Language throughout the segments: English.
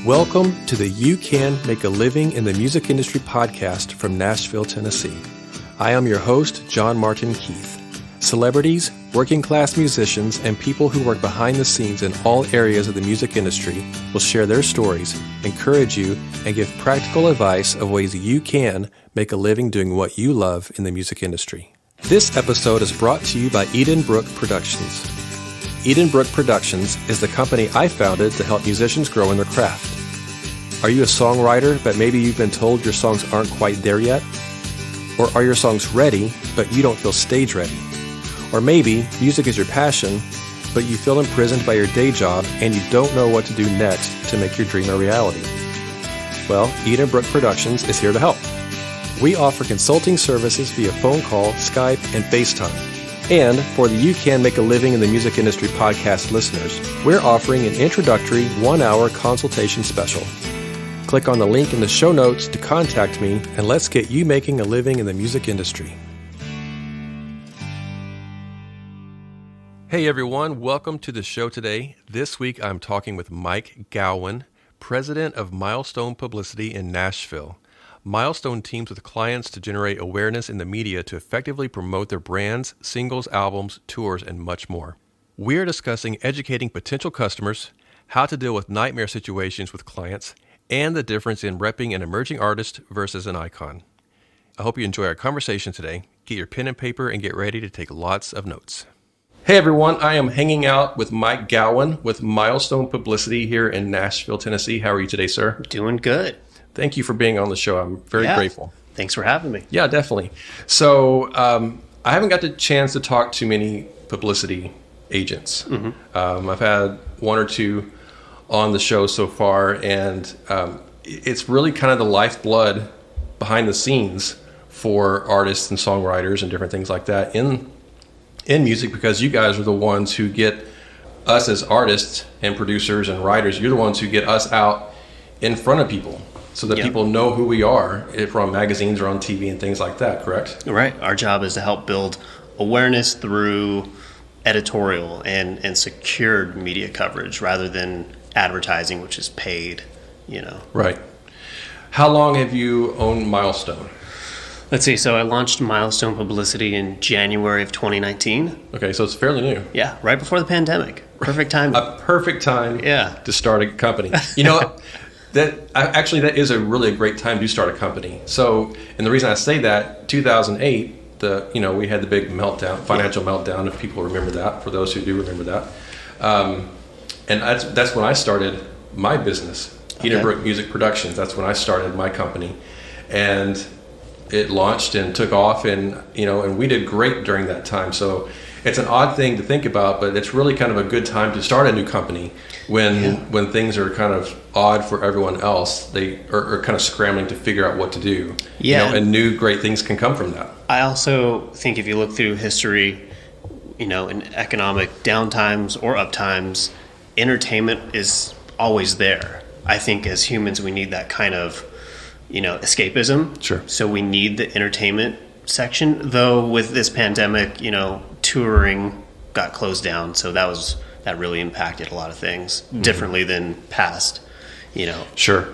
Welcome to the You Can Make a Living in the Music Industry podcast from Nashville, Tennessee. I am your host, John Martin Keith. Celebrities, working class musicians, and people who work behind the scenes in all areas of the music industry will share their stories, encourage you, and give practical advice of ways you can make a living doing what you love in the music industry. This episode is brought to you by Edenbrook Productions. Edenbrook Productions is the company I founded to help musicians grow in their craft. Are you a songwriter, but maybe you've been told your songs aren't quite there yet? Or are your songs ready, but you don't feel stage ready? Or maybe music is your passion, but you feel imprisoned by your day job and you don't know what to do next to make your dream a reality? Well, Edenbrook Productions is here to help. We offer consulting services via phone call, Skype, and FaceTime. And for the You Can Make a Living in the Music Industry podcast listeners, we're offering an introductory 1-hour consultation special. Click on the link in the show notes to contact me, and let's get you making a living in the music industry. Hey everyone, welcome to the show today. This week I'm talking with Mike Gowen, president of Milestone Publicity in Nashville. Milestone teams with clients to generate awareness in the media to effectively promote their brands, singles, albums, tours, and much more. We're discussing educating potential customers, how to deal with nightmare situations with clients, and the difference in repping an emerging artist versus an icon. I hope you enjoy our conversation today. Get your pen and paper and get ready to take lots of notes. Hey everyone, I am hanging out with Mike Gowen with Milestone Publicity here in Nashville, Tennessee. How are you today, sir? Doing good. Thank you for being on the show. I'm very grateful. Thanks for having me. Yeah, definitely. So I haven't got the chance to talk to many publicity agents. I've had one or two on the show so far, and it's really kind of the lifeblood behind the scenes for artists and songwriters and different things like that in music, because you guys are the ones who get us as artists and producers and writers. You're the ones who get us out in front of people so that people know who we are, if we're on magazines or on TV and things like that, correct? Right. Our job is to help build awareness through editorial and secured media coverage rather than advertising, which is paid, Right. How long have you owned Milestone? Let's see. So I launched Milestone Publicity in January of 2019. Okay, so it's fairly new. Yeah, right before the pandemic. Perfect time. A perfect time to start a company. That is a really great time to start a company. So, and the reason I say that, 2008, we had the big meltdown, financial meltdown, if people remember that, for those who do remember that. And that's when I started my business, Edenbrook Music Productions. That's when I started my company. And it launched and took off, and we did great during that time. So it's an odd thing to think about, but it's really kind of a good time to start a new company when things are kind of odd for everyone else. They are kind of scrambling to figure out what to do. And new great things can come from that. I also think if you look through history, in economic downtimes or uptimes, entertainment is always there. I think as humans we need that kind of escapism. Sure. So we need the entertainment section, though with this pandemic, touring got closed down, so that really impacted a lot of things differently than past, Sure.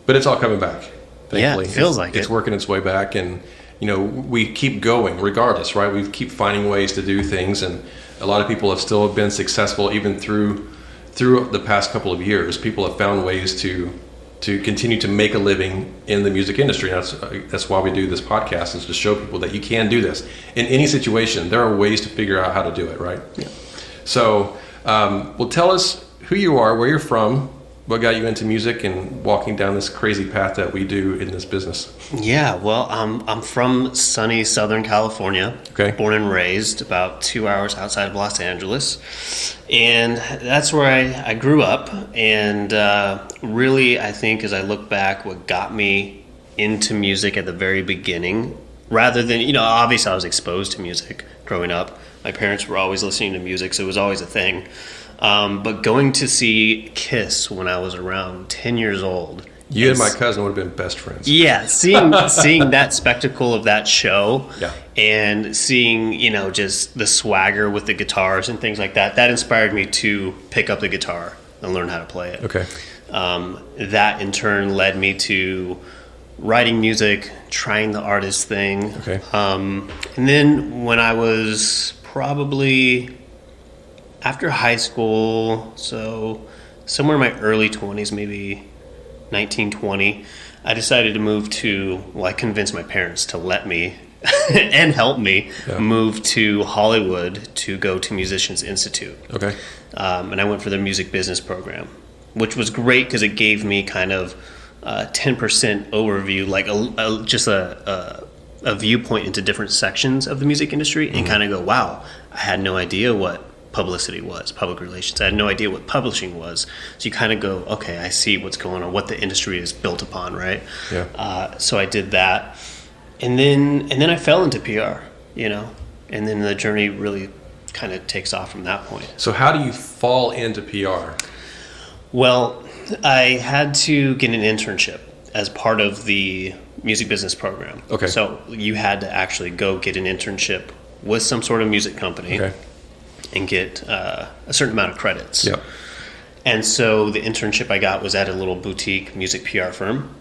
But it's all coming back, thankfully. Yeah, it feels like it's working its way back, and we keep going regardless, right? We keep finding ways to do things, and a lot of people have still been successful even through the past couple of years. People have found ways to continue to make a living in the music industry. That's why we do this podcast, is to show people that you can do this in any situation. There are ways to figure out how to do it, right? Yeah. So, tell us who you are, where you're from, what got you into music, and walking down this crazy path that we do in this business. Yeah, well, I'm from sunny Southern California. Okay. Born and raised about 2 hours outside of Los Angeles. And that's where I grew up. And really, I think as I look back, what got me into music at the very beginning, rather than, obviously I was exposed to music growing up. My parents were always listening to music, so it was always a thing. But going to see Kiss when I was around 10 years old. You and my cousin would have been best friends. Yeah, seeing that spectacle of that show, and seeing, just the swagger with the guitars and things like that, that inspired me to pick up the guitar and learn how to play it. Okay. That in turn led me to writing music, trying the artist thing. Okay. And then when I was probably after high school, so somewhere in my early 20s, maybe 19, 20, I decided to move to, I convinced my parents to let me and help me move to Hollywood to go to Musicians Institute. Okay. And I went for the music business program, which was great because it gave me kind of 10% overview, like just a viewpoint into different sections of the music industry, and kind of go, wow, I had no idea what publicity was, public relations. I had no idea what publishing was. So you kind of go, okay, I see what's going on, what the industry is built upon, right? Yeah. So I did that, and then I fell into PR, and then the journey really kind of takes off from that point. So how do you fall into PR? Well, I had to get an internship as part of the music business program. Okay. So you had to actually go get an internship with some sort of music company and get a certain amount of credits. Yep. And so the internship I got was at a little boutique music PR firm,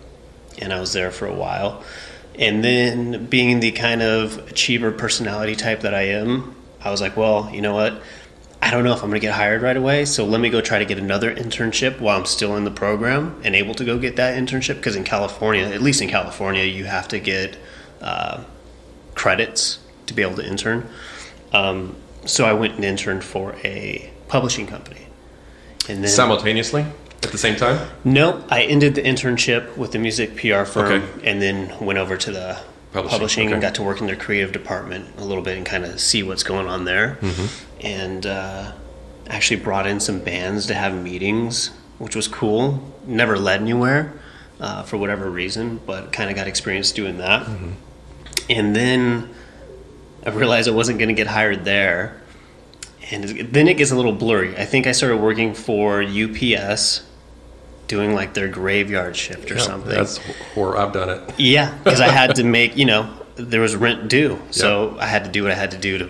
and I was there for a while. And then being the kind of achiever personality type that I am, I was like, well, you know what? I don't know if I'm going to get hired right away, so let me go try to get another internship while I'm still in the program and able to go get that internship, because in California, at least in California, you have to get credits to be able to intern. So I went and interned for a publishing company. And then Simultaneously? At the same time? No, I ended the internship with the music PR firm and then went over to the publishing and got to work in their creative department a little bit and kind of see what's going on there. And actually brought in some bands to have meetings, which was cool. Never led anywhere for whatever reason, but kind of got experience doing that. And then I realized I wasn't going to get hired there. And then it gets a little blurry. I think I started working for UPS, doing like their graveyard shift or something. That's where I've done it. Yeah, because I had to make, there was rent due. So I had to do what I had to do to,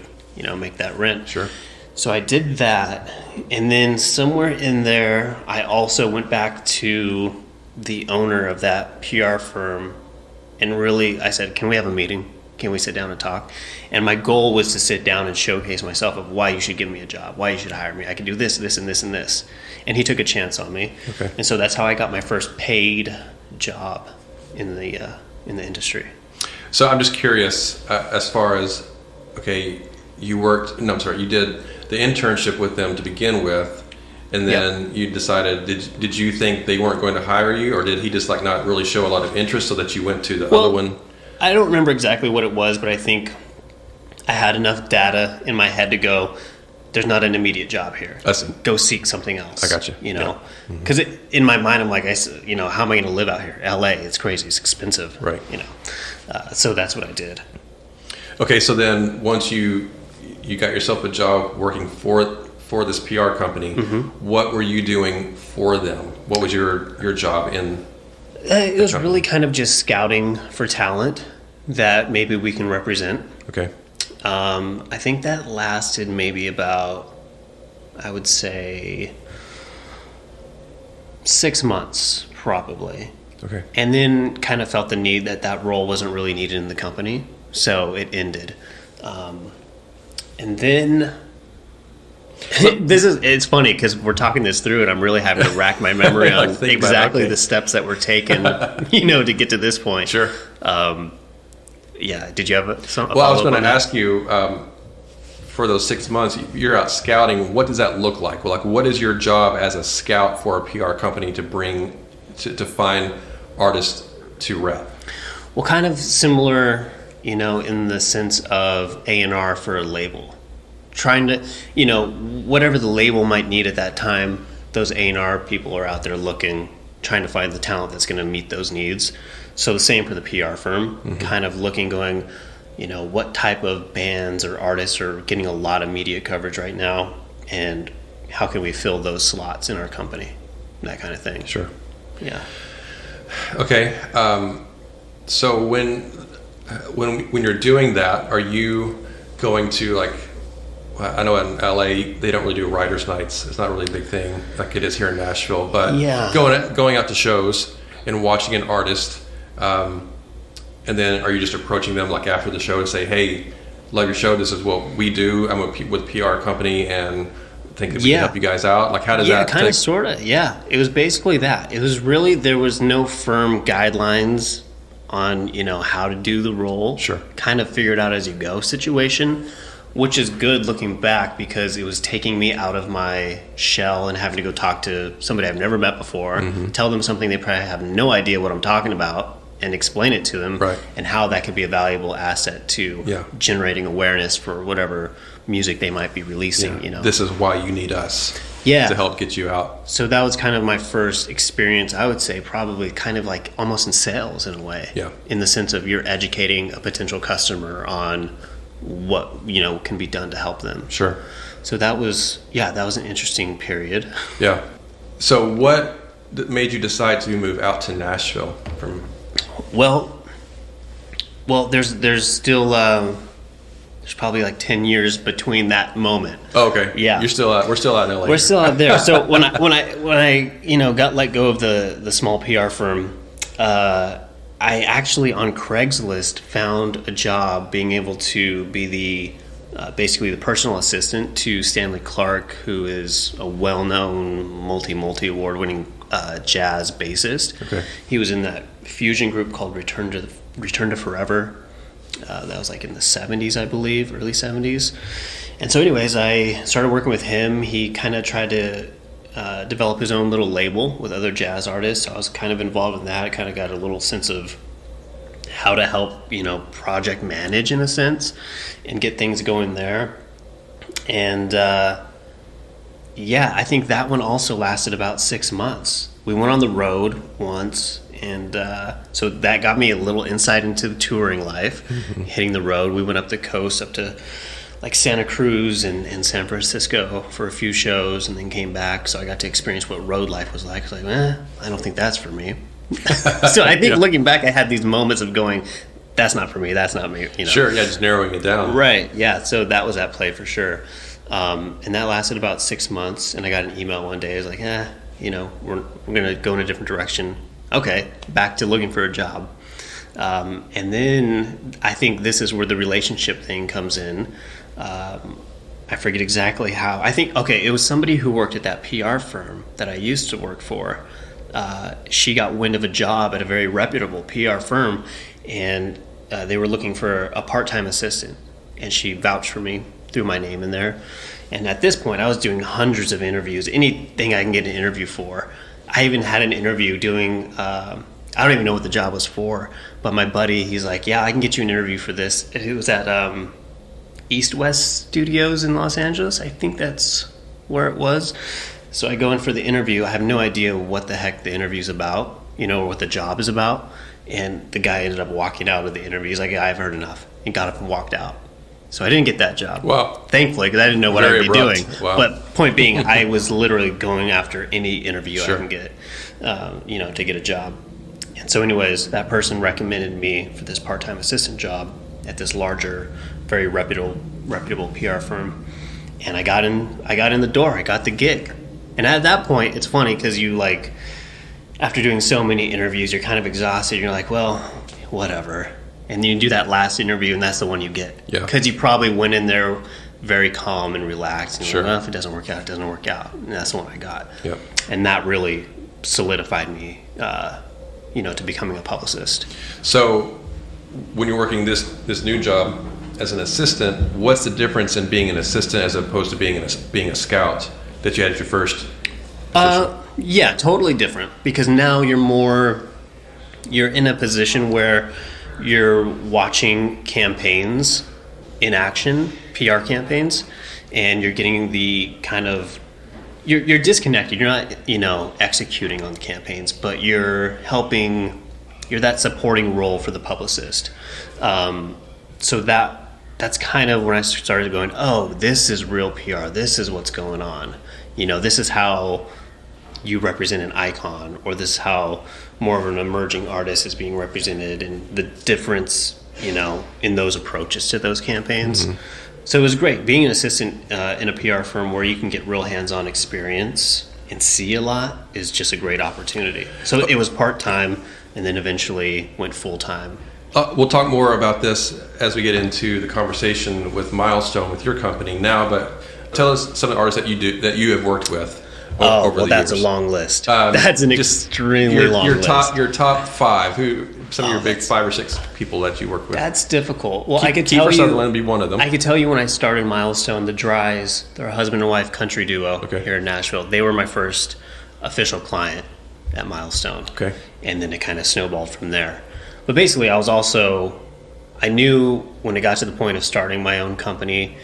make that rent. Sure. So I did that. And then somewhere in there, I also went back to the owner of that PR firm. And really, I said, can we have a meeting? Can we sit down and talk? And my goal was to sit down and showcase myself of why you should give me a job, why you should hire me. I can do this, this, and this, and this. And he took a chance on me. Okay. And so that's how I got my first paid job in the industry. So I'm just curious, as far as, you did the internship with them to begin with, and then you decided, did you think they weren't going to hire you, or did he just not really show a lot of interest so that you went to the other one? I don't remember exactly what it was, but I think I had enough data in my head to go, there's not an immediate job here. I see. Go seek something else. I got you. Because in my mind, I'm like, how am I going to live out here? LA, it's crazy. It's expensive. Right. So that's what I did. Okay, so then once you got yourself a job working for this PR company, what were you doing for them? What was your job in? It was really kind of just scouting for talent that maybe we can represent. Okay. I think that lasted maybe about, I would say, 6 months probably. Okay. And then kind of felt the need that role wasn't really needed in the company, so it ended. And then it's funny because we're talking this through and I'm really having to rack my memory on exactly the steps that were taken, to get to this point. Sure. Did you have some? Well, I was going to ask you, for those 6 months, you're out scouting. What does that look like? Well, what is your job as a scout for a PR company to bring to find artists to rep? Well, kind of similar, in the sense of A&R for a label. Trying to, whatever the label might need at that time, those A&R people are out there looking, trying to find the talent that's going to meet those needs. So the same for the PR firm, kind of looking, going, what type of bands or artists are getting a lot of media coverage right now, and how can we fill those slots in our company, that kind of thing. Sure. Yeah. Okay. So when you're doing that, are you going to I know in LA they don't really do writers' nights. It's not really a big thing like it is here in Nashville. But going out to shows and watching an artist, and then are you just approaching them like after the show to say, "Hey, love your show. This is what we do. I'm with PR company and think that we can help you guys out." Like, how does that? Kind of, sort of. Yeah, it was basically that. It was really, there was no firm guidelines on how to do the role. Sure. Kind of figure it out as you go situation. Which is good looking back because it was taking me out of my shell and having to go talk to somebody I've never met before, tell them something they probably have no idea what I'm talking about, and explain it to them, and how that could be a valuable asset to generating awareness for whatever music they might be releasing. This is why you need us to help get you out. So that was kind of my first experience, I would say, probably kind of like almost in sales in a way, in the sense of you're educating a potential customer on what can be done to help them. Sure. So that was an interesting period. Yeah. So what made you decide to move out to Nashville from? Well, there's still there's probably like 10 years between that moment. Oh, okay. Yeah. We're still out in LA. We're still out there. So when I got let go of the small PR firm, I actually on Craigslist found a job being able to be basically the personal assistant to Stanley Clarke, who is a well-known multi award-winning jazz bassist. Okay. He was in that fusion group called Return to Forever. That was like in the 70s, I believe, early 70s. And so anyways, I started working with him. He kind of tried to develop his own little label with other jazz artists. So I was kind of involved in that. I kind of got a little sense of how to help, project manage in a sense and get things going there. And I think that one also lasted about 6 months. We went on the road once, and so that got me a little insight into the touring life, hitting the road. We went up the coast, up to like Santa Cruz and San Francisco for a few shows, and then came back. So I got to experience what road life was like. I was like, I don't think that's for me. So I think looking back, I had these moments of going, that's not for me, that's not me. Sure, just narrowing it down. Right, yeah. So that was at play for sure. And that lasted about 6 months, and I got an email one day. It was like, we're going to go in a different direction. Okay, back to looking for a job. And then I think this is where the relationship thing comes in. I forget exactly how. I think, it was somebody who worked at that PR firm that I used to work for. She got wind of a job at a very reputable PR firm, and they were looking for a part-time assistant, and she vouched for me, threw my name in there. And at this point, I was doing hundreds of interviews, anything I can get an interview for. I even had an interview doing, I don't even know what the job was for, but my buddy, he's like, I can get you an interview for this. It was at East West Studios in Los Angeles. I think that's where it was. So I go in for the interview. I have no idea what the heck the interview's about, or what the job is about. And the guy ended up walking out of the interview. He's like, I've heard enough. He got up and walked out. So I didn't get that job. Wow. Thankfully, because I didn't know what Very I'd be abrupt. doing. Wow. But point being, I was literally going after any interview Sure. I can get, to get a job. And so anyways, that person recommended me for this part-time assistant job at this larger, very reputable PR firm. And I got in the door. I got the gig. And at that point, it's funny because you after doing so many interviews, you're kind of exhausted. You're like, well, whatever. And you do that last interview, and that's the one you get. Yeah. Because you probably went in there very calm and relaxed. And Sure. well, if it doesn't work out, it doesn't work out. And that's the one I got. Yep. And that really solidified me, to becoming a publicist. So when you're working this new job as an assistant, what's the difference in being an assistant as opposed to being a scout that you had at your first position? Yeah, totally different. Because now you're in a position where you're watching campaigns in action, PR campaigns, and you're getting the kind of you're disconnected. You're not executing on the campaigns, but you're that supporting role for the publicist. So that's kind of when I started going, oh, this is real PR. This is what's going on. This is how you represent an icon, or this is how more of an emerging artist is being represented, and the difference, in those approaches to those campaigns. So it was great. Being an assistant in a PR firm where you can get real hands-on experience and see a lot is just a great opportunity. So it was part-time and then eventually went full-time. We'll talk more about this as we get into the conversation with Milestone, with your company now, but tell us some of the artists that you have worked with over the years. That's a long list. That's an extremely long list. Your top five, some of your big 5 or 6 people that you work with. That's difficult. Well, I could tell you. Sutherland be one of them. I could tell you when I started Milestone, the Dries, they're a husband and wife country duo here in Nashville. They were my first official client at Milestone. Okay. And then it kind of snowballed from there. But basically, I knew when it got to the point of starting my own company,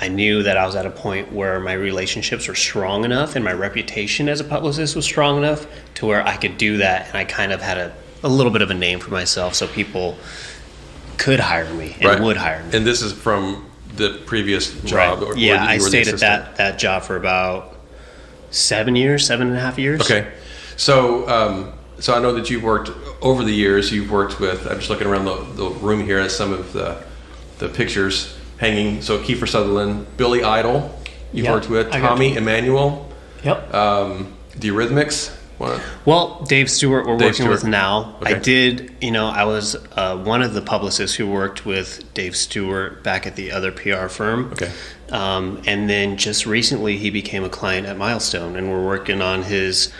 I knew that I was at a point where my relationships were strong enough and my reputation as a publicist was strong enough to where I could do that, and I kind of had a little bit of a name for myself so people could hire me and would hire me. And this is from the previous job? Right. Yeah, I stayed at that job for about 7.5 years. Okay. So I know that you've worked, over the years, you've worked with, I'm just looking around the room here at some of the pictures hanging. So Kiefer Sutherland, Billy Idol, you've worked with, Tommy Emmanuel. Yep. The Eurythmics. Well, Dave Stewart we're working with now. Okay. I did, I was one of the publicists who worked with Dave Stewart back at the other PR firm. Okay. And then just recently he became a client at Milestone, and we're working on his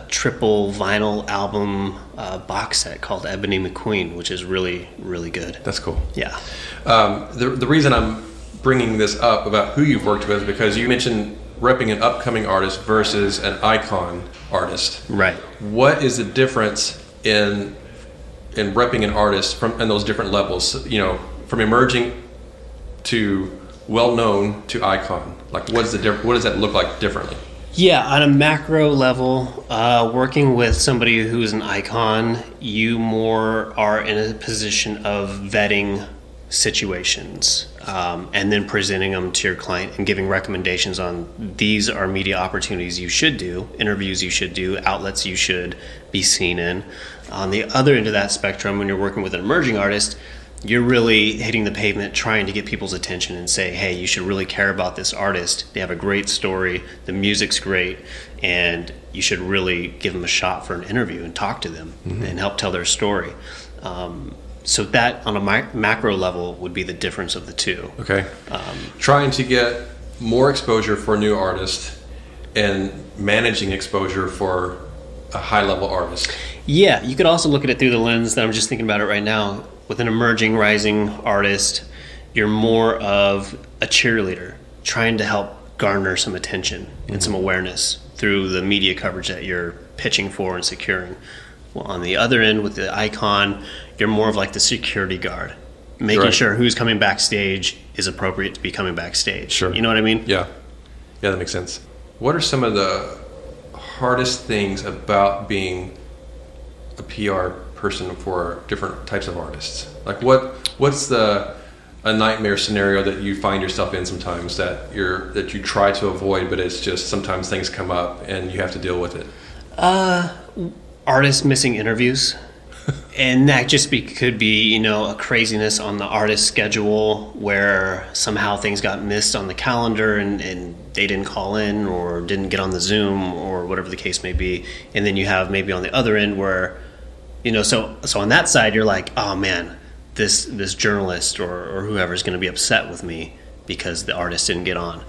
triple vinyl album box set called Ebony McQueen, which is really, really good. That's cool. Yeah. The reason I'm bringing this up about who you've worked with, because you mentioned repping an upcoming artist versus an icon artist. Right. What is the difference in repping an artist in those different levels? From emerging to well-known to icon. Like, what does that look like differently? Yeah, on a macro level, working with somebody who's an icon, you more are in a position of vetting situations and then presenting them to your client and giving recommendations on these are media opportunities you should do, interviews you should do, outlets you should be seen in. On the other end of that spectrum, when you're working with an emerging artist, you're really hitting the pavement trying to get people's attention and say, hey, you should really care about this artist. They have a great story, the music's great, and you should really give them a shot for an interview and talk to them and help tell their story. So that, on a macro level, would be the difference of the two. Okay. Trying to get more exposure for a new artist and managing exposure for a high-level artist. Yeah, you could also look at it through the lens that I'm just thinking about it right now. With an emerging, rising artist, you're more of a cheerleader, trying to help garner some attention and some awareness through the media coverage that you're pitching for and securing. Well, on the other end, with the icon, you're more of like the security guard, making sure who's coming backstage is appropriate to be coming backstage. Sure. You know what I mean? Yeah, that makes sense. What are some of the hardest things about being a PR person for different types of artists? Like what's a nightmare scenario that you find yourself in sometimes that you try to avoid, but it's just sometimes things come up and you have to deal with it? Artists missing interviews. And that just could be, a craziness on the artist's schedule where somehow things got missed on the calendar and they didn't call in or didn't get on the Zoom or whatever the case may be. And then you have maybe on the other end where, so on that side, you're like, oh man, this journalist or whoever is going to be upset with me because the artist didn't get on.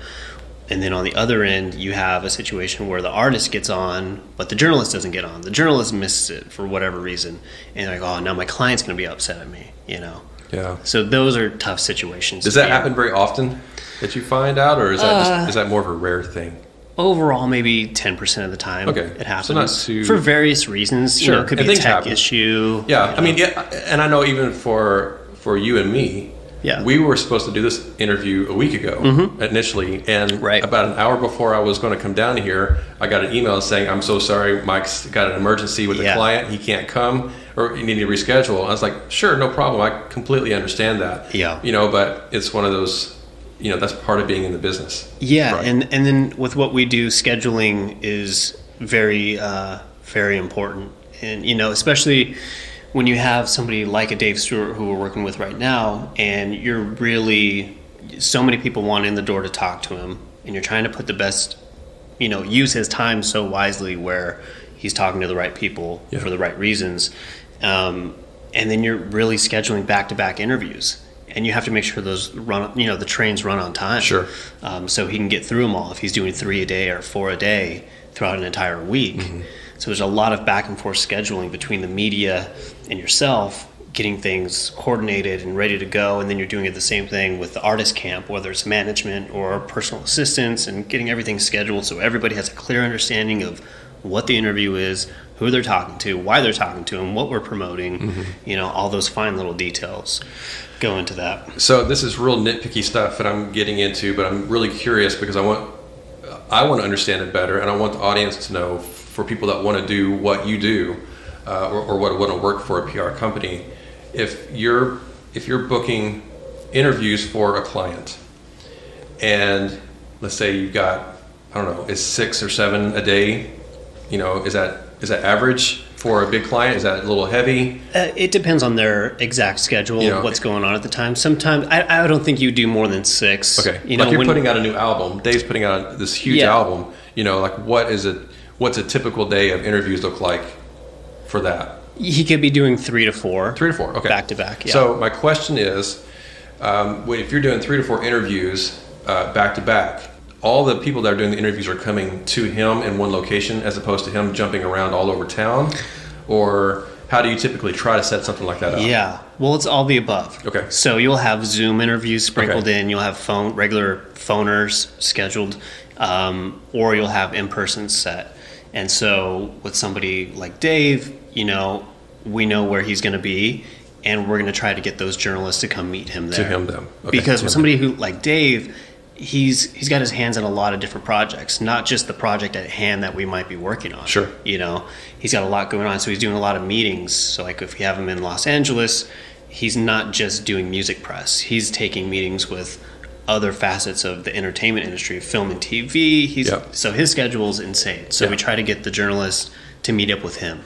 And then on the other end, you have a situation where the artist gets on, but the journalist doesn't get on. The journalist misses it for whatever reason. And they're like, oh, now my client's going to be upset at me, Yeah. So those are tough situations. Does that happen very often that you find out, or is that more of a rare thing? Overall, maybe 10% of the time it happens. So not too... For various reasons. Sure. It could be a tech issue. Yeah. I mean, and I know even for you and me, we were supposed to do this interview a week ago initially, and about an hour before I was going to come down here, I got an email saying, I'm so sorry, Mike's got an emergency with the client, he can't come, or you need to reschedule. I was like, sure, no problem, I completely understand that. Yeah. But it's one of those, that's part of being in the business. Yeah, right. And then with what we do, scheduling is very, very important. And, especially when you have somebody like a Dave Stewart who we're working with right now, and you're really so many people want in the door to talk to him, and you're trying to put the best, use his time so wisely where he's talking to the right people for the right reasons. And then you're really scheduling back-to-back interviews, and you have to make sure those run, the trains run on time. Sure. So he can get through them all if he's doing 3 a day or 4 a day throughout an entire week. Mm-hmm. So there's a lot of back and forth scheduling between the media and yourself, getting things coordinated and ready to go, and then you're doing it the same thing with the artist camp, whether it's management or personal assistants, and getting everything scheduled so everybody has a clear understanding of what the interview is, who they're talking to, why they're talking to them, what we're promoting. Mm-hmm. All those fine little details go into that. So this is real nitpicky stuff that I'm getting into, but I'm really curious because I want to understand it better, and I want the audience to know, for people that want to do what you do, or want to work for a PR company. If you're booking interviews for a client, and let's say you've got, I don't know, is 6 or 7 a day, is that average for a big client? Is that a little heavy? It depends on their exact schedule, what's going on at the time. Sometimes I don't think you do more than 6. Okay, like you're putting out a new album. Dave's putting out this huge album. Like what's a typical day of interviews look like for that? He could be doing 3 to 4. 3 to 4, okay. Back to back, yeah. So my question is, if you're doing 3 to 4 interviews back to back, all the people that are doing the interviews are coming to him in one location as opposed to him jumping around all over town? Or how do you typically try to set something like that up? Yeah, well, it's all the above. Okay. So you'll have Zoom interviews sprinkled in, you'll have regular phoners scheduled, or you'll have in-person set. And so with somebody like Dave, we know where he's going to be, and we're going to try to get those journalists to come meet him there. To him, them. Okay. Because with somebody who like Dave, he's got his hands in a lot of different projects, not just the project at hand that we might be working on. Sure. He's got a lot going on, so he's doing a lot of meetings. So like if we have him in Los Angeles, he's not just doing music press. He's taking meetings with other facets of the entertainment industry, film and TV. So his schedule is insane. So we try to get the journalist to meet up with him.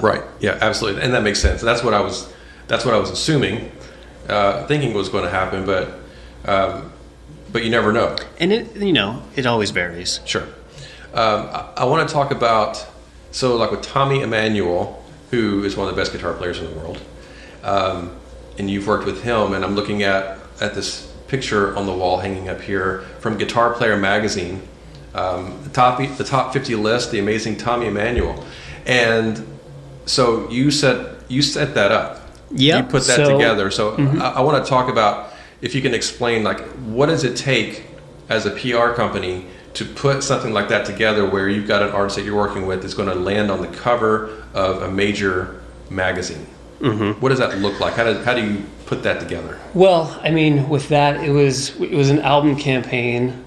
Right. Yeah, absolutely. And that makes sense. That's what I was assuming, thinking was going to happen, but you never know. And it always varies. Sure. I want to talk about, so like with Tommy Emmanuel, who is one of the best guitar players in the world, and you've worked with him, and I'm looking at this picture on the wall hanging up here from Guitar Player magazine, the top 50 list, the amazing Tommy Emmanuel, and so you set that up. Yeah. You put that together. So I want to talk about, if you can explain, like, what does it take as a PR company to put something like that together, where you've got an artist that you're working with that's going to land on the cover of a major magazine? Mm-hmm. What does that look like? How do you put that together? Well, I mean, with that, it was an album campaign,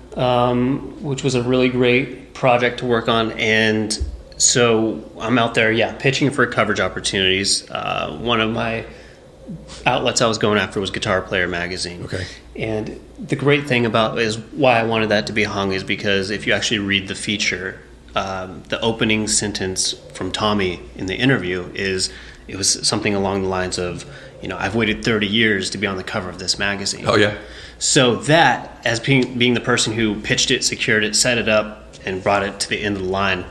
which was a really great project to work on, and so I'm out there, pitching for coverage opportunities. One of my outlets I was going after was Guitar Player magazine. Okay. And the great thing about is why I wanted that to be hung is because if you actually read the feature, the opening sentence from Tommy in the interview it was something along the lines of, I've waited 30 years to be on the cover of this magazine. Oh, yeah. So that, as being the person who pitched it, secured it, set it up, and brought it to the end of the line,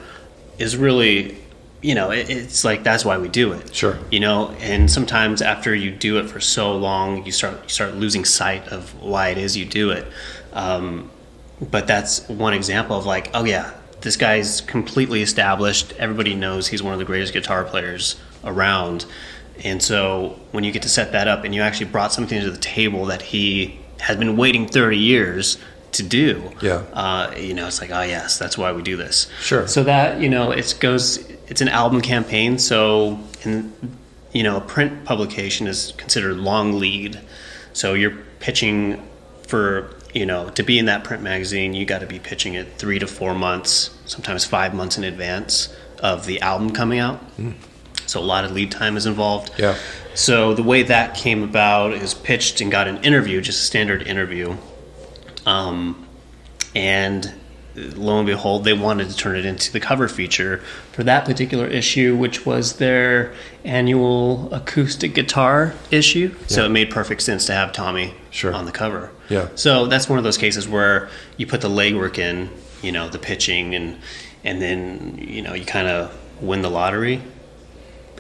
is really, it's like, that's why we do it. Sure. And sometimes after you do it for so long, you start losing sight of why it is you do it. But that's one example of like, oh yeah, this guy's completely established. Everybody knows he's one of the greatest guitar players around. And so when you get to set that up and you actually brought something to the table that he has been waiting 30 years to do, it's like, oh yes, that's why we do this. Sure. So that, it's an album campaign. So a print publication is considered long lead. So you're pitching for, to be in that print magazine, you got to be pitching it 3 to 4 months, sometimes 5 months in advance of the album coming out. Mm. So a lot of lead time is involved. Yeah. So the way that came about is pitched and got an interview, just a standard interview. And lo and behold, they wanted to turn it into the cover feature for that particular issue, which was their annual acoustic guitar issue. Yeah. So it made perfect sense to have Tommy on the cover. Yeah. So that's one of those cases where you put the legwork in, the pitching, and then, you kind of win the lottery,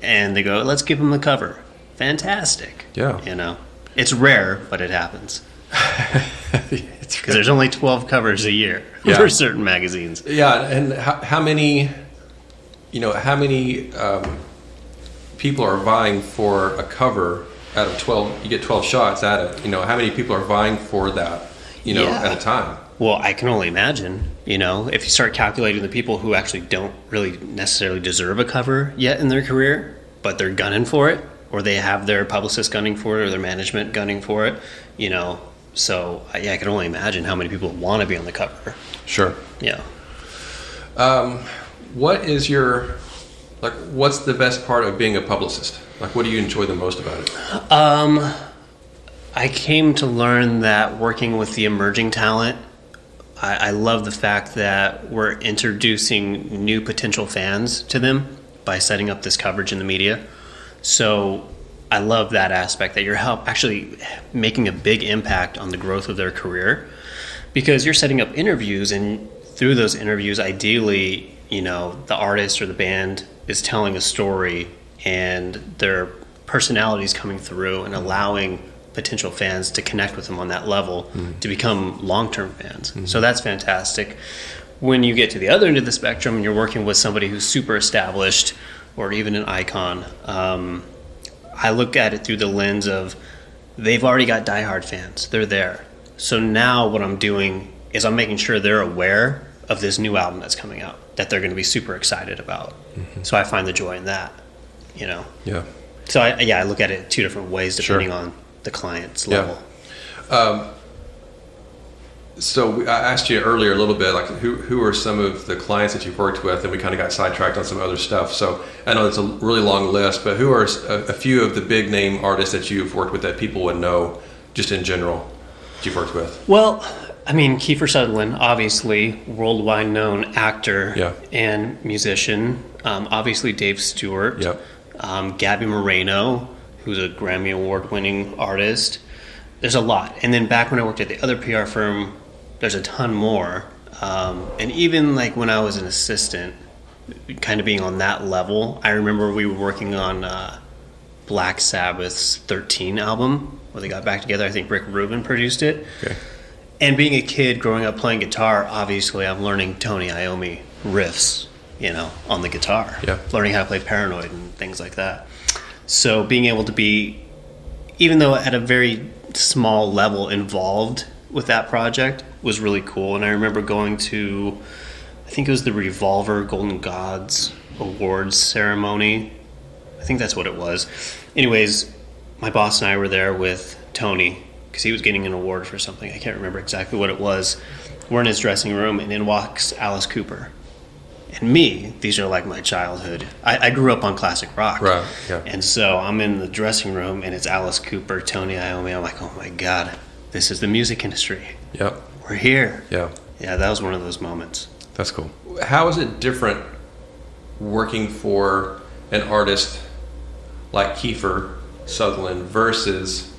and they go, let's give him the cover. Fantastic. Yeah. It's rare, but it happens. Because there's only 12 covers a year for certain magazines. Yeah, and how many people are vying for a cover out of 12? You get 12 shots at it. How many people are vying for that, at a time? Well, I can only imagine, if you start calculating the people who actually don't really necessarily deserve a cover yet in their career, but they're gunning for it, or they have their publicist gunning for it, or their management gunning for it, So, I can only imagine how many people want to be on the cover. Sure. Yeah. What's the best part of being a publicist? What do you enjoy the most about it? I came to learn that working with the emerging talent, I love the fact that we're introducing new potential fans to them by setting up this coverage in the media. So I love that aspect, that you're actually making a big impact on the growth of their career, because you're setting up interviews, and through those interviews, ideally, the artist or the band is telling a story, and their personalities coming through and allowing potential fans to connect with them on that level, to become long-term fans. So that's fantastic. When you get to the other end of the spectrum and you're working with somebody who's super established or even an icon, I look at it through the lens of they've already got diehard fans. They're there. So now what I'm doing is I'm making sure they're aware of this new album that's coming out, that they're going to be super excited about. So I find the joy in that, Yeah. So I look at it two different ways depending on the client's level. So I asked you earlier a little bit, who are some of the clients that you've worked with, and we kind of got sidetracked on some other stuff. So I know it's a really long list, but who are a few of the big name artists that you've worked with that people would know just in general that you've worked with? Well, Kiefer Sutherland, obviously worldwide known actor and musician. Obviously Dave Stewart. Gabby Moreno, who's a Grammy Award-winning artist. There's a lot. And then back when I worked at the other PR firm, there's a ton more. And even when I was an assistant, kind of being on that level, I remember we were working on Black Sabbath's 13 album, where they got back together. I think Rick Rubin produced it. Okay. And being a kid growing up playing guitar, obviously I'm learning Tony Iommi riffs, on the guitar. Learning how to play Paranoid and things like that. So being able to be, even though at a very small level, involved with that project was really cool. And I remember going to, I think it was the Revolver Golden Gods Awards ceremony. I think that's what it was. Anyways, my boss and I were there with Tony because he was getting an award for something. I can't remember exactly what it was. We're in his dressing room, and in walks Alice Cooper. And me, these are my childhood. I grew up on classic rock. Right, yeah. And so I'm in the dressing room, and it's Alice Cooper, Tony Iommi. I'm like, oh my God, this is the music industry. Yep. We're here. Yeah. Yeah, that was one of those moments. That's cool. How is it different working for an artist like Kiefer Sutherland versus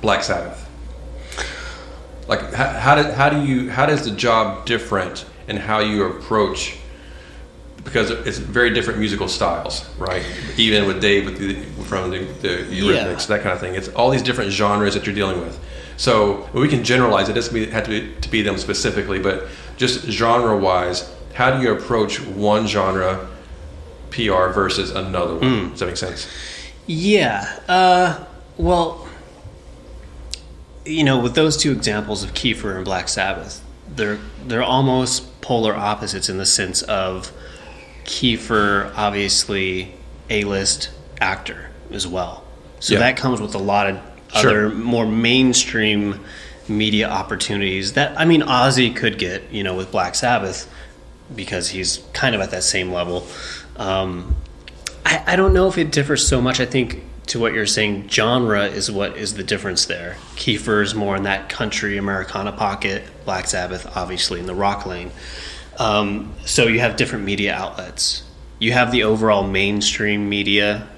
Black Sabbath? How does the job different in how you approach, because it's very different musical styles, right? Even with Dave from the Eurythmics, that kind of thing. It's all these different genres that you're dealing with. So we can generalize it. It doesn't have to be them specifically, but just genre-wise, how do you approach one genre PR versus another one? Does that make sense? Yeah. Well, with those two examples of Kiefer and Black Sabbath, they're almost polar opposites in the sense of Kiefer, obviously A-list actor as well. So that comes with a lot of other more mainstream media opportunities that, Ozzy could get, with Black Sabbath, because he's kind of at that same level. I don't know if it differs so much. I think to what you're saying, genre is what is the difference there. Kiefer's more in that country Americana pocket, Black Sabbath obviously in the rock lane. So you have different media outlets. You have the overall mainstream media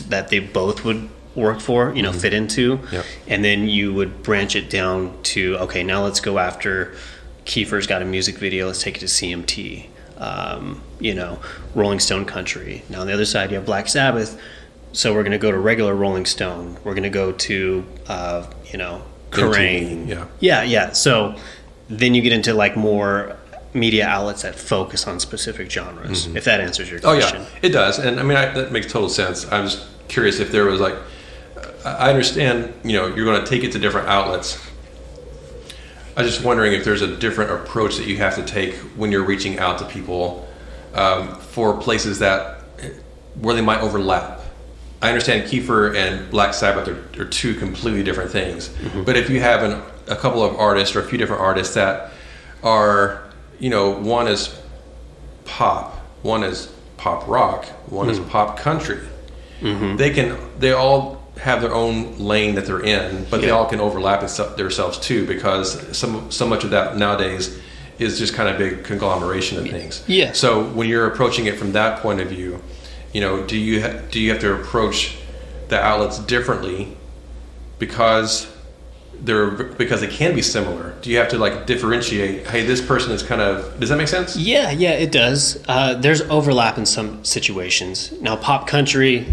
that they both would work for, fit into. Yep. And then you would branch it down to, okay, now let's go after Kiefer's got a music video, let's take it to CMT. Rolling Stone country. Now on the other side, you have Black Sabbath. So we're going to go to regular Rolling Stone. We're going to go to, Kerrang. Yeah. So then you get into like more media outlets that focus on specific genres, if that answers your question. Oh, yeah, it does. And I mean, that makes total sense. I was curious if there was like, I understand, you're going to take it to different outlets. I was just wondering if there's a different approach that you have to take when you're reaching out to people for places where they might overlap. I understand Kiefer and Black Sabbath are two completely different things. But if you have a couple of artists or a few different artists that are, one is pop, one is pop rock, one is pop country, they all have their own lane that they're in, but they all can overlap themselves too, because so much of that nowadays is just kind of big conglomeration of things. Yeah. So when you're approaching it from that point of view, do you have to approach the outlets differently because they can be similar? Do you have to like differentiate? Hey, this person is kind of. Does that make sense? Yeah, it does. There's overlap in some situations. Now, pop country,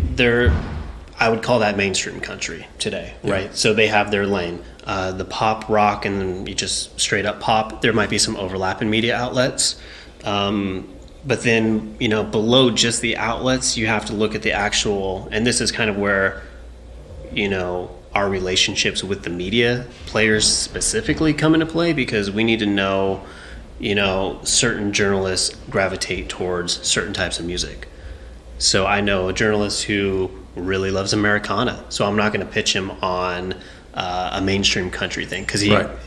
I would call that mainstream country today, right? So they have their lane. The pop rock and then you just straight up pop. There might be some overlap in media outlets. But then, below just the outlets, you have to look at the actual, and this is kind of where, our relationships with the media players specifically come into play, because we need to know, certain journalists gravitate towards certain types of music. So I know a journalist who really loves Americana, so I'm not going to pitch him on a mainstream country thing, because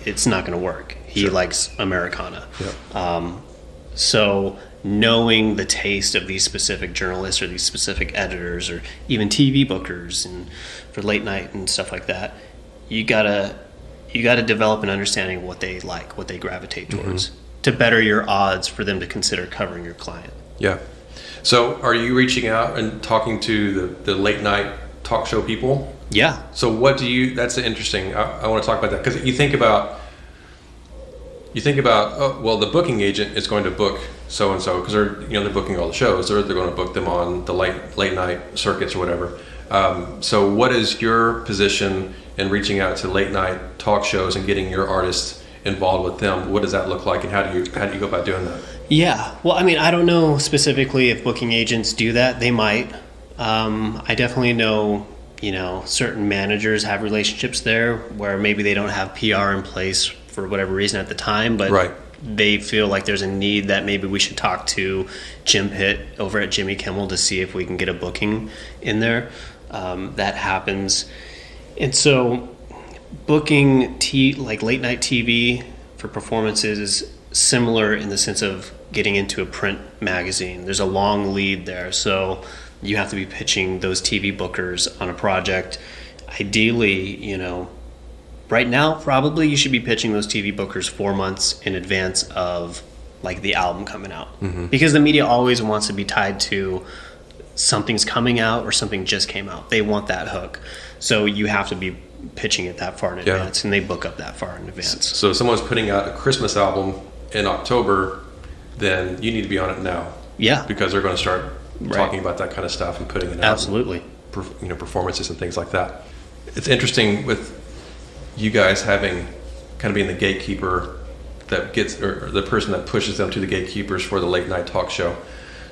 it's not going to work. He likes Americana. Yep. So knowing the taste of these specific journalists or these specific editors or even TV bookers and for late night and stuff like that, you gotta develop an understanding of what they like, what they gravitate towards, to better your odds for them to consider covering your client. Yeah. So are you reaching out and talking to the late night talk show people? Yeah. So that's interesting. I want to talk about that, because you think about, the booking agent is going to book so-and-so because they're booking all the shows, or they're going to book them on the late night circuits or whatever. So what is your position in reaching out to late night talk shows and getting your artists involved with them? What does that look like, and how do you go about doing that? Yeah. Well, I mean, I don't know specifically if booking agents do that. They might. I definitely know, certain managers have relationships there where maybe they don't have PR in place for whatever reason at the time, but they feel like there's a need that maybe we should talk to Jim Pitt over at Jimmy Kimmel to see if we can get a booking in there. That happens. And so booking like late night TV for performances is similar in the sense of getting into a print magazine. There's a long lead there, so you have to be pitching those TV bookers on a project. Ideally, right now, probably you should be pitching those TV bookers 4 months in advance of like the album coming out, because the media always wants to be tied to something's coming out or something just came out. They want that hook, so you have to be pitching it that far in advance, and they book up that far in advance. So if someone's putting out a Christmas album in October, then you need to be on it now. Yeah, because they're going to start talking about that kind of stuff and putting it out. Absolutely. Performances and things like that. It's interesting with you guys having kind of being the gatekeeper that gets, or the person that pushes them to the gatekeepers for the late night talk show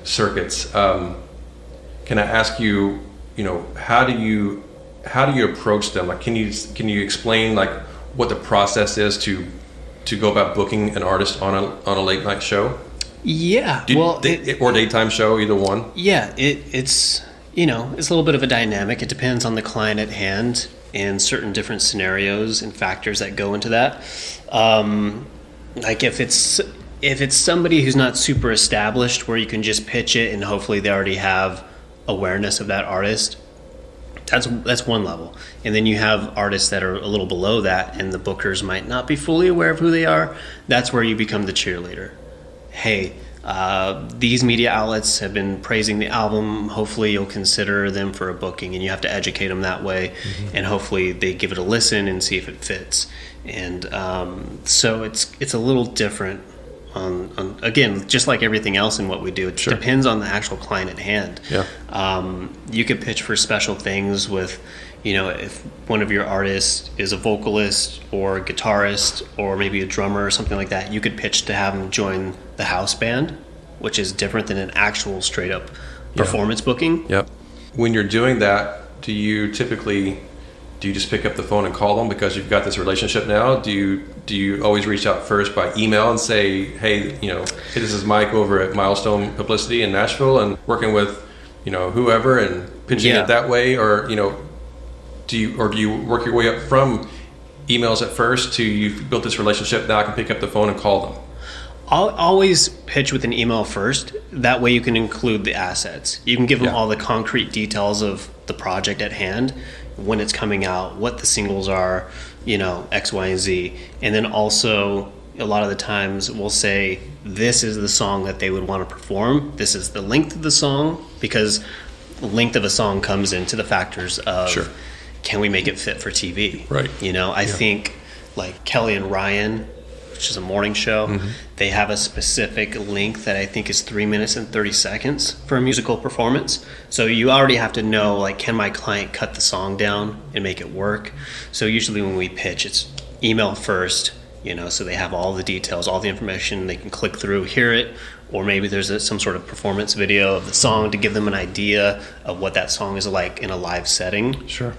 circuits. Can I ask you, how do you approach them? Like, can you explain like what the process is to go about booking an artist on a late night show? Yeah. Or daytime show, either one? Yeah, it's it's a little bit of a dynamic. It depends on the client at hand and certain different scenarios and factors that go into that. Like if it's somebody who's not super established, where you can just pitch it and hopefully they already have awareness of that artist, That's one level. And then you have artists that are a little below that, and the bookers might not be fully aware of who they are. That's where you become the cheerleader. Hey, these media outlets have been praising the album. Hopefully you'll consider them for a booking, and you have to educate them that way. And hopefully they give it a listen and see if it fits. And so it's a little different on again, just like everything else in what we do. It depends on the actual client at hand. You could pitch for special things with, if one of your artists is a vocalist or a guitarist or maybe a drummer or something like that, you could pitch to have them join the house band, which is different than an actual straight up performance booking. When you're doing that, do you just pick up the phone and call them because you've got this relationship now? Do you always reach out first by email and say, hey, this is Mike over at Milestone Publicity in Nashville and working with, whoever, and pitching it that way? Or, do you work your way up from emails at first to you've built this relationship, now I can pick up the phone and call them? I'll always pitch with an email first. That way you can include the assets. You can give them all the concrete details of the project at hand, when it's coming out, what the singles are, X, Y, and Z. And then also, a lot of the times we'll say, this is the song that they would want to perform. This is the length of the song, because the length of a song comes into the factors of, can we make it fit for TV? Right. I think like Kelly and Ryan, which is a morning show, they have a specific length that I think is 3 minutes and 30 seconds for a musical performance. So you already have to know, like, can my client cut the song down and make it work? So usually when we pitch, it's email first, so they have all the details, all the information, they can click through, hear it, or maybe there's some sort of performance video of the song to give them an idea of what that song is like in a live setting. Sure.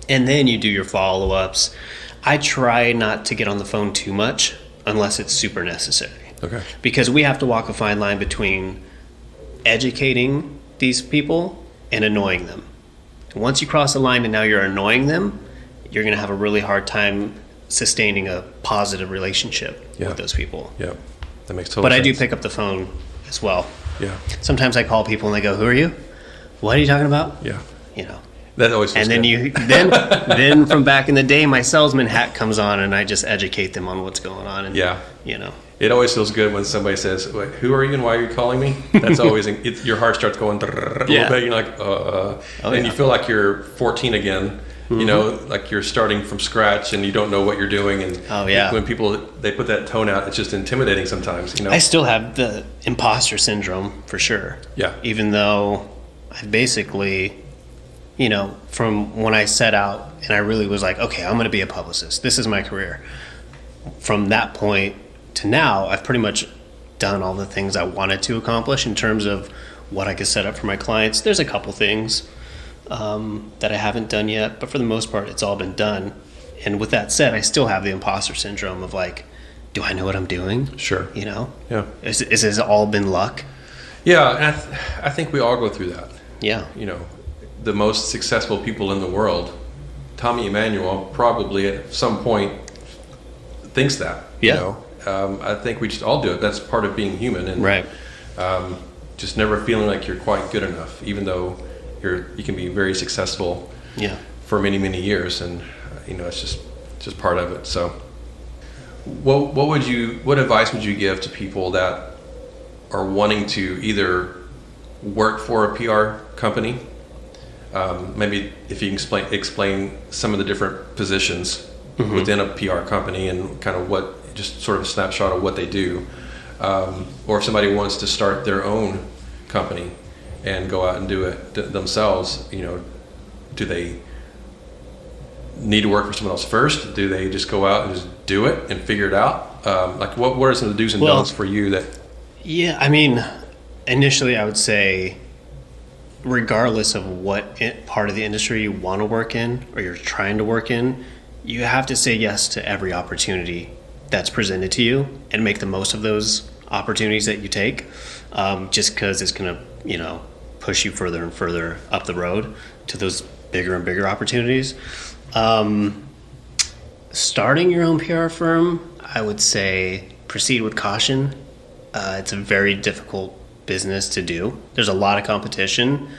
And then you do your follow-ups. I try not to get on the phone too much unless it's super necessary. Okay. Because we have to walk a fine line between educating these people and annoying them. Once you cross the line and now you're annoying them, you're going to have a really hard time sustaining a positive relationship with those people. Yeah, that makes total sense. But I do pick up the phone as well. Yeah. Sometimes I call people and they go, "Who are you? What are you talking about?" Yeah. That always feels good. Then from back in the day, my salesman hat comes on and I just educate them on what's going on. And, it always feels good when somebody says, "Wait, who are you and why are you calling me?" That's always, your heart starts going a little bit. You're like, and you feel like you're 14 again. Like you're starting from scratch and you don't know what you're doing. And when people, they put that tone out, it's just intimidating sometimes. I still have the imposter syndrome for sure. Yeah. Even though I basically, from when I set out and I really was like, okay, I'm going to be a publicist. This is my career. From that point to now, I've pretty much done all the things I wanted to accomplish in terms of what I could set up for my clients. There's a couple things that I haven't done yet, but for the most part, it's all been done. And with that said, I still have the imposter syndrome of like, do I know what I'm doing? Sure. Yeah. Has it all been luck? Yeah, and I think we all go through that. Yeah. The most successful people in the world, Tommy Emmanuel probably at some point thinks that. I think we just all do it. That's part of being human, and just never feeling like you're quite good enough, even though you can be very successful for many, many years, and it's just part of it. So what advice would you give to people that are wanting to either work for a PR company? Maybe if you can explain some of the different positions within a PR company and kind of just sort of a snapshot of what they do. Or if somebody wants to start their own company and go out and do it themselves, do they need to work for someone else first? Do they just go out and just do it and figure it out? What are some of the do's and don'ts for you that? Yeah, initially I would say, regardless of what part of the industry you want to work in or you're trying to work in, you have to say yes to every opportunity that's presented to you and make the most of those opportunities that you take, just because it's going to, push you further and further up the road to those bigger and bigger opportunities. Starting your own PR firm, I would say proceed with caution. It's a very difficult business to do. There's a lot of competition.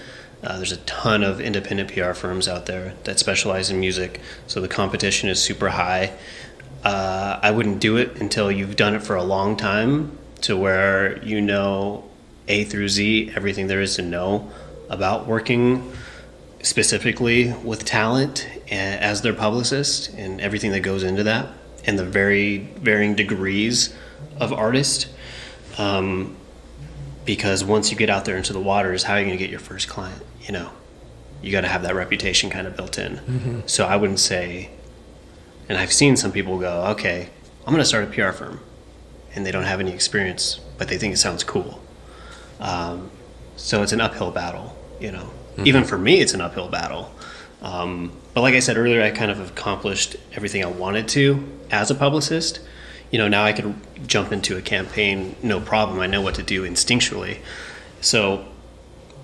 There's a ton of independent PR firms out there that specialize in music, so the competition is super high. I wouldn't do it until you've done it for a long time, to where you know A through Z everything there is to know about working specifically with talent as their publicist, and everything that goes into that, and the very varying degrees of artist. Because once you get out there into the waters, how are you going to get your first client? You got to have that reputation kind of built in. Mm-hmm. So I wouldn't say, and I've seen some people go, okay, I'm going to start a PR firm, and they don't have any experience, but they think it sounds cool. So it's an uphill battle, Mm-hmm. Even for me, it's an uphill battle. But like I said earlier, I kind of accomplished everything I wanted to as a publicist. Now I could jump into a campaign, no problem. I know what to do instinctually. So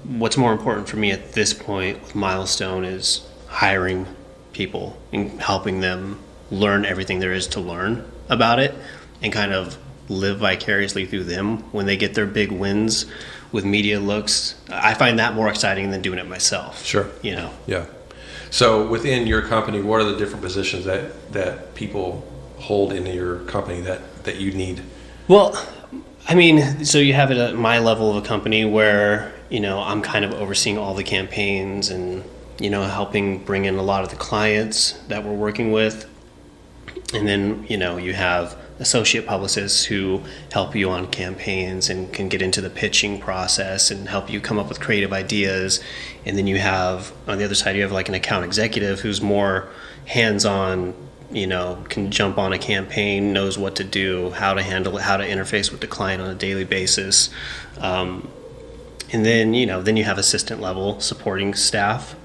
what's more important for me at this point with Milestone is hiring people and helping them learn everything there is to learn about it, and kind of live vicariously through them when they get their big wins with media looks. I find that more exciting than doing it myself. Sure. Yeah. So within your company, what are the different positions that people hold in your company that you need? Well, so you have it at my level of a company where, I'm kind of overseeing all the campaigns and, helping bring in a lot of the clients that we're working with. And then, you have associate publicists who help you on campaigns and can get into the pitching process and help you come up with creative ideas. And then you have, on the other side, you have like an account executive who's more hands-on, can jump on a campaign, knows what to do, how to handle it, how to interface with the client on a daily basis. And then you have assistant level supporting staff.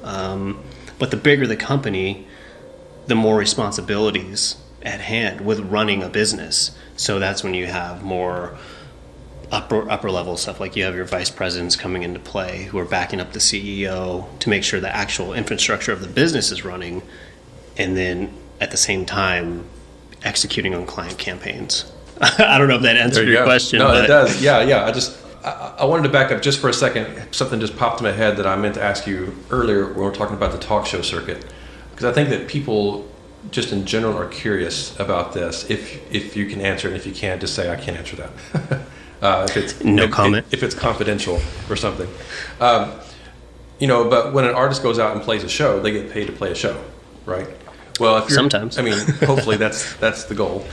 But the bigger the company, the more responsibilities at hand with running a business. So that's when you have more upper level stuff, like you have your vice presidents coming into play who are backing up the CEO to make sure the actual infrastructure of the business is running, and then at the same time executing on client campaigns. I don't know if that answered your question. No, it does. Yeah. I wanted to back up just for a second. Something just popped in my head that I meant to ask you earlier when we were talking about the talk show circuit, because I think that people just in general are curious about this. If you can answer it, and if you can't, just say I can't answer that. Comment. If it's confidential or something. But when an artist goes out and plays a show, they get paid to play a show, right? Well, sometimes. Hopefully that's the goal,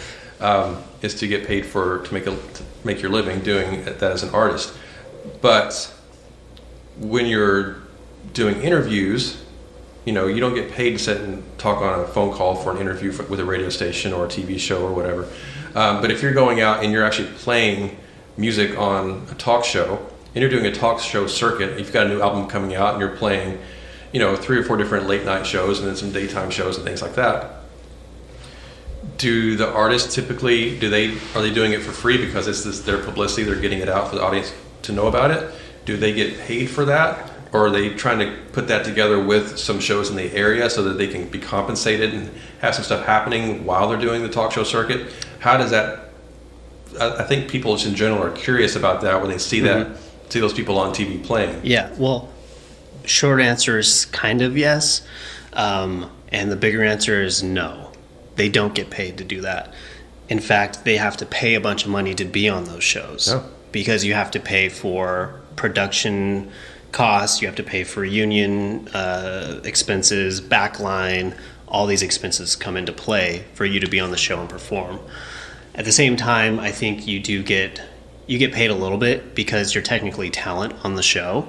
is to get paid to make your living doing that as an artist. But when you're doing interviews, you don't get paid to sit and talk on a phone call for an interview with a radio station or a TV show or whatever. But if you're going out and you're actually playing music on a talk show, and you're doing a talk show circuit, you've got a new album coming out and you're playing 3 or 4 different late night shows and then some daytime shows and things like that. Do the artists typically, are they doing it for free because it's their publicity, they're getting it out for the audience to know about it? Do they get paid for that? Or are they trying to put that together with some shows in the area so that they can be compensated and have some stuff happening while they're doing the talk show circuit? How does that, I think people just in general are curious about that when they see Mm-hmm. see those people on TV playing. Yeah, well, short answer is kind of yes, and the bigger answer is no. They don't get paid to do that. In fact, they have to pay a bunch of money to be on those shows, because you have to pay for production costs, you have to pay for union expenses, backline, all these expenses come into play for you to be on the show and perform. At the same time, I think you get paid a little bit because you're technically talent on the show,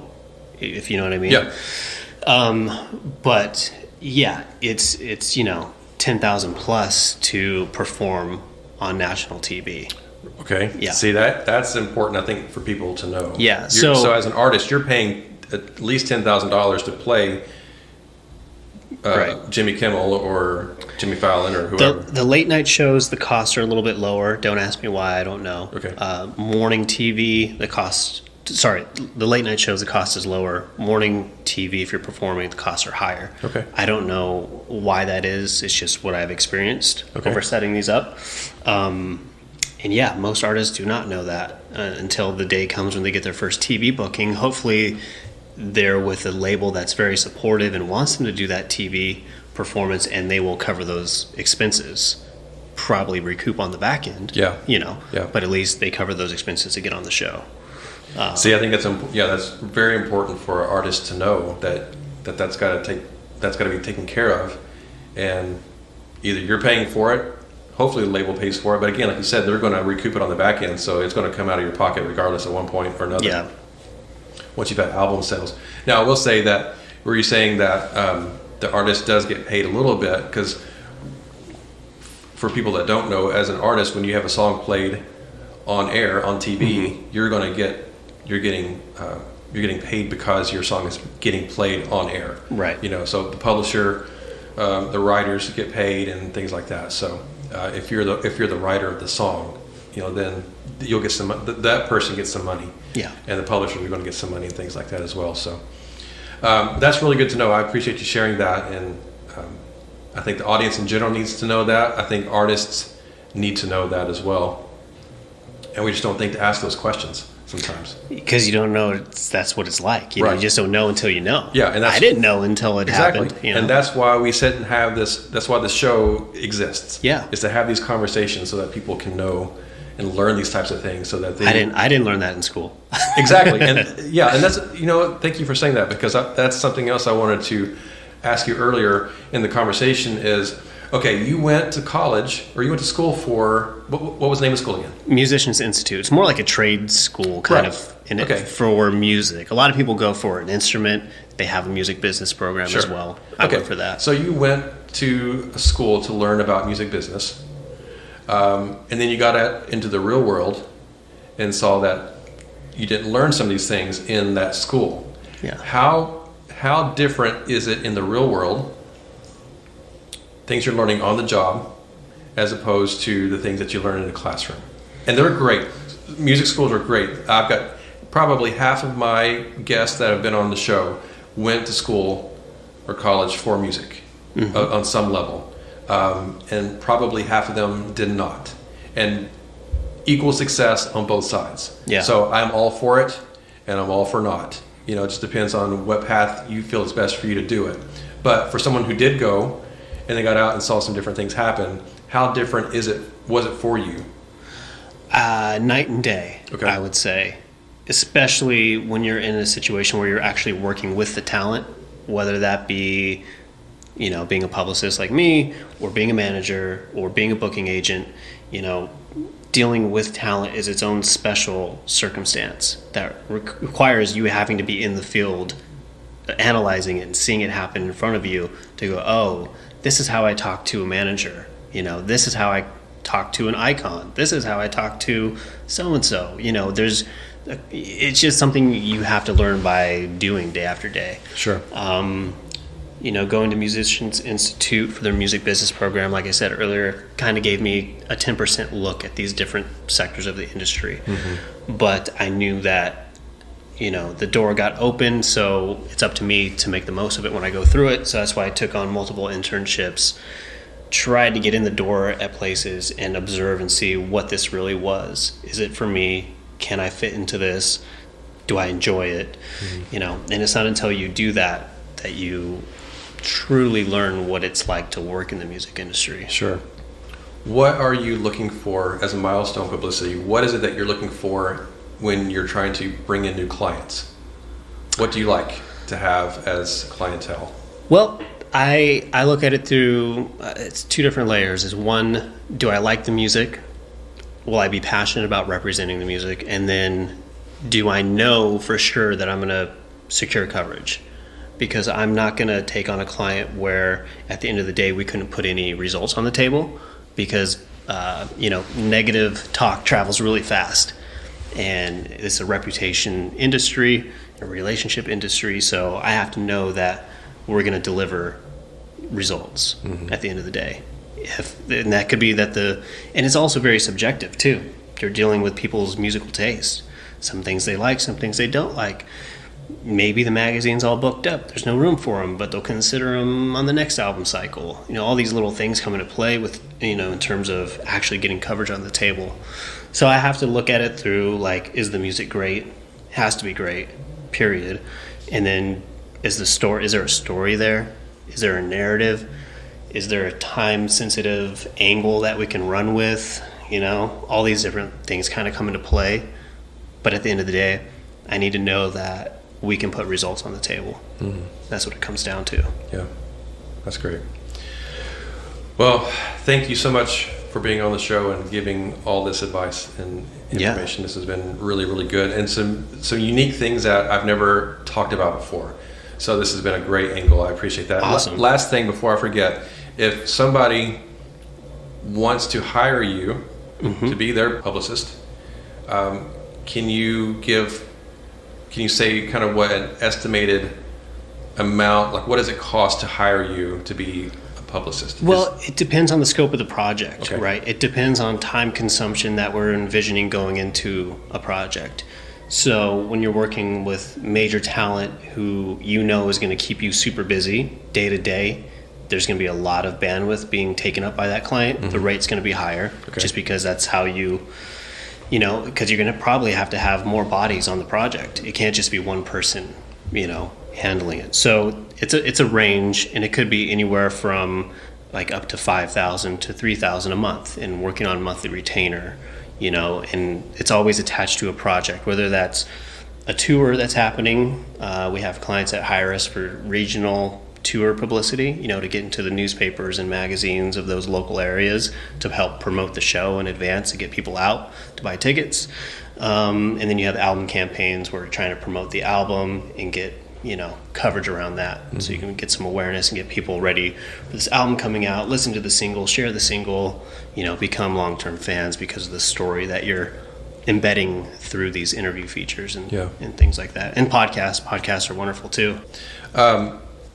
if you know what I mean. Yeah. But yeah, it's $10,000 plus to perform on national TV. Okay. Yeah. See, that's important, I think, for people to know. Yeah. So as an artist, you're paying at least $10,000 to play right. Jimmy Kimmel or Jimmy Fallon or whoever. The late night shows, the costs are a little bit lower. Don't ask me why, I don't know. Okay. Morning TV, the late night shows, the cost is lower. Morning TV, if you're performing, the costs are higher. Okay. I don't know why that is. It's just what I've experienced over setting these up. And yeah, most artists do not know that until the day comes when they get their first TV booking. Hopefully they're with a label that's very supportive and wants them to do that TV performance, and they will cover those expenses, probably recoup on the back end. Yeah. But at least they cover those expenses to get on the show. See, I think that's very important for artists to know that's got to be taken care of, and either you're paying for it, hopefully the label pays for it, but again, like you said, they're going to recoup it on the back end, so it's going to come out of your pocket regardless at one point or another. Yeah. Once you've had album sales. Now, I will say that, were you saying that the artist does get paid a little bit? Because for people that don't know, as an artist, when you have a song played on air on TV, you're getting paid because your song is getting played on air. Right. So the publisher, the writers get paid and things like that. So if you're the writer of the song, then you'll get some. That person gets some money. Yeah. And the publisher are going to get some money and things like that as well. So that's really good to know. I appreciate you sharing that, and I think the audience in general needs to know that. I think artists need to know that as well, and we just don't think to ask those questions sometimes because you don't know that's what it's like. You just don't know until you know. Yeah, and I didn't know until it happened. And that's why we sit and have this. That's why the show exists. Yeah, is to have these conversations so that people can know and learn these types of things, so that they. I didn't learn that in school. Exactly, and and that's thank you for saying that, because that's something else I wanted to ask you earlier in the conversation is, okay, you went to college, or you went to school for, what was the name of school again? Musicians Institute. It's more like a trade school kind of for music. A lot of people go for an instrument. They have a music business program as well. I went for that. So you went to a school to learn about music business, and then you got into the real world and saw that you didn't learn some of these things in that school. Yeah. How different is it in the real world, things you're learning on the job, as opposed to the things that you learn in a classroom? And they're great. Music schools are great. I've got probably half of my guests that have been on the show went to school or college for music on some level. And probably half of them did not. And equal success on both sides. Yeah. So I'm all for it, and I'm all for not. It just depends on what path you feel is best for you to do it. But for someone who did go, and they got out and saw some different things happen, how different was it for you? Night and day, I would say. Especially when you're in a situation where you're actually working with the talent, whether that be, being a publicist like me, or being a manager, or being a booking agent. Dealing with talent is its own special circumstance that requires you having to be in the field, analyzing it and seeing it happen in front of you to go, oh, this is how I talk to a manager. This is how I talk to an icon. This is how I talk to so-and-so. It's just something you have to learn by doing day after day. Sure. Going to Musicians Institute for their music business program, like I said earlier, kind of gave me a 10% look at these different sectors of the industry. But I knew that, the door got open, so it's up to me to make the most of it when I go through it. So that's why I took on multiple internships, tried to get in the door at places and observe and see what this really was. Is it for me? Can I fit into this? Do I enjoy it? And it's not until you do that you truly learn what it's like to work in the music industry. Sure. What are you looking for as a Milestone Publicity? What is it that you're looking for when you're trying to bring in new clients? What do you like to have as clientele? Well, I look at it through, it's two different layers. Is one, do I like the music? Will I be passionate about representing the music? And then, do I know for sure that I'm going to secure coverage? Because I'm not going to take on a client where at the end of the day we couldn't put any results on the table, because negative talk travels really fast, and it's a reputation industry, a relationship industry, so I have to know that we're going to deliver results at the end of the day. And that could be that and it's also very subjective too. You're dealing with people's musical taste. Some things they like, some things they don't like. Maybe the magazine's all booked up. There's no room for them, but they'll consider them on the next album cycle. All these little things come into play with, in terms of actually getting coverage on the table. So I have to look at it through, is the music great? It has to be great, period. And then is there a story there? Is there a narrative? Is there a time-sensitive angle that we can run with? All these different things kind of come into play. But at the end of the day, I need to know that we can put results on the table. Mm-hmm. That's what it comes down to. Yeah, that's great. Well, thank you so much for being on the show and giving all this advice and information. Yeah. This has been really, really good, and some unique things that I've never talked about before. So this has been a great angle. I appreciate that. Awesome. Last thing before I forget, if somebody wants to hire you to be their publicist, can you say kind of what an estimated amount, like what does it cost to hire you to be a publicist? Well, it depends on the scope of the project, okay. Right? It depends on time consumption that we're envisioning going into a project. So when you're working with major talent who is going to keep you super busy day to day, there's going to be a lot of bandwidth being taken up by that client. Mm-hmm. The rate's going to be higher, just because that's how because you're going to probably have to have more bodies on the project. It can't just be one person, handling it. So it's a range, and it could be anywhere from like up to $5,000 to $3,000 a month, and working on monthly retainer. And it's always attached to a project, whether that's a tour that's happening. We have clients that hire us for regional tour publicity, to get into the newspapers and magazines of those local areas to help promote the show in advance and get people out to buy tickets. And then you have album campaigns where you're trying to promote the album and get coverage around that. Mm-hmm. So you can get some awareness and get people ready for this album coming out, listen to the single, share the single, become long-term fans because of the story that you're embedding through these interview features and things like that. And podcasts are wonderful too.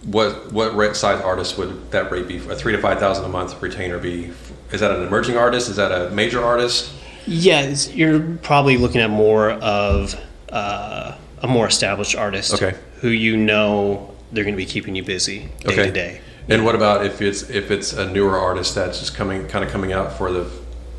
What size artist would that rate be? A $3,000 to $5,000 a month retainer be? Is that an emerging artist? Is that a major artist? Yeah, you're probably looking at more of a more established artist who they're going to be keeping you busy day to day. And what about if it's a newer artist that's just coming out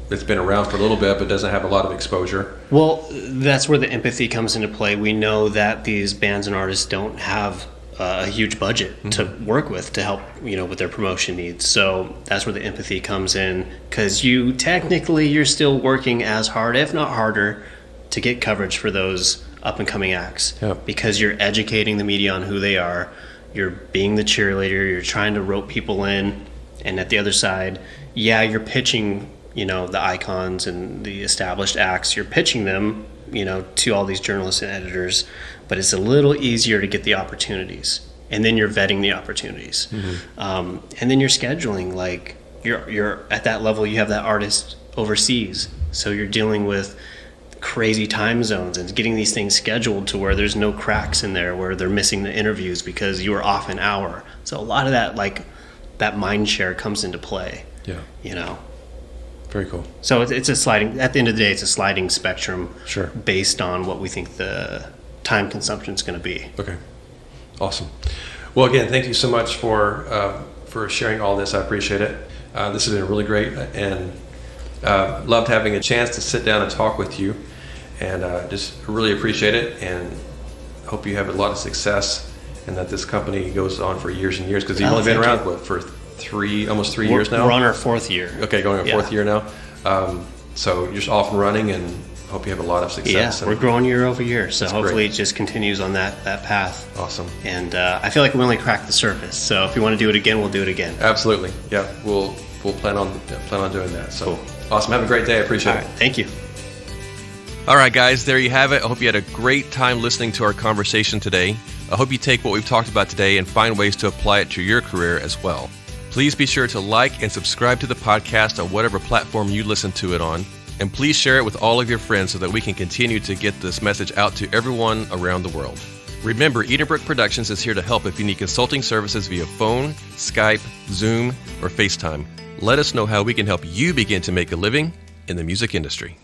it's been around for a little bit but doesn't have a lot of exposure? Well, that's where the empathy comes into play. We know that these bands and artists don't have a huge budget to work with to help with their promotion needs. So that's where the empathy comes in, because you're still working as hard, if not harder, to get coverage for those up and coming acts, because you're educating the media on who they are. You're being the cheerleader. You're trying to rope people in, and at the other side, you're pitching the icons and the established acts. You're pitching them to all these journalists and editors, but it's a little easier to get the opportunities, and then you're vetting the opportunities. Mm-hmm. And then you're scheduling, like you're at that level. You have that artist overseas, so you're dealing with crazy time zones and getting these things scheduled to where there's no cracks in there where they're missing the interviews because you were off an hour. So a lot of that mind share comes into play. Very cool. So it's a sliding, at the end of the day, it's a sliding spectrum. Sure. Based on what we think the time consumption is going to be. Okay. Awesome. Well, again, thank you so much for sharing all this. I appreciate it. This has been really great, and loved having a chance to sit down and talk with you, and just really appreciate it, and hope you have a lot of success and that this company goes on for years and years, because you've only been around for almost 3 years now? We're on our fourth year. Okay, going on fourth year now. So you're just off and running, and hope you have a lot of success. Yeah, we're growing year over year, so hopefully it just continues on that path. Awesome. And I feel like we only cracked the surface, so if you want to do it again, we'll do it again. Absolutely. Yeah, we'll plan on doing that. So cool. Awesome. Have a great day. I appreciate it. Thank you. All right, guys, there you have it. I hope you had a great time listening to our conversation today. I hope you take what we've talked about today and find ways to apply it to your career as well. Please be sure to like and subscribe to the podcast on whatever platform you listen to it on. And please share it with all of your friends so that we can continue to get this message out to everyone around the world. Remember, Edenbrook Productions is here to help if you need consulting services via phone, Skype, Zoom, or FaceTime. Let us know how we can help you begin to make a living in the music industry.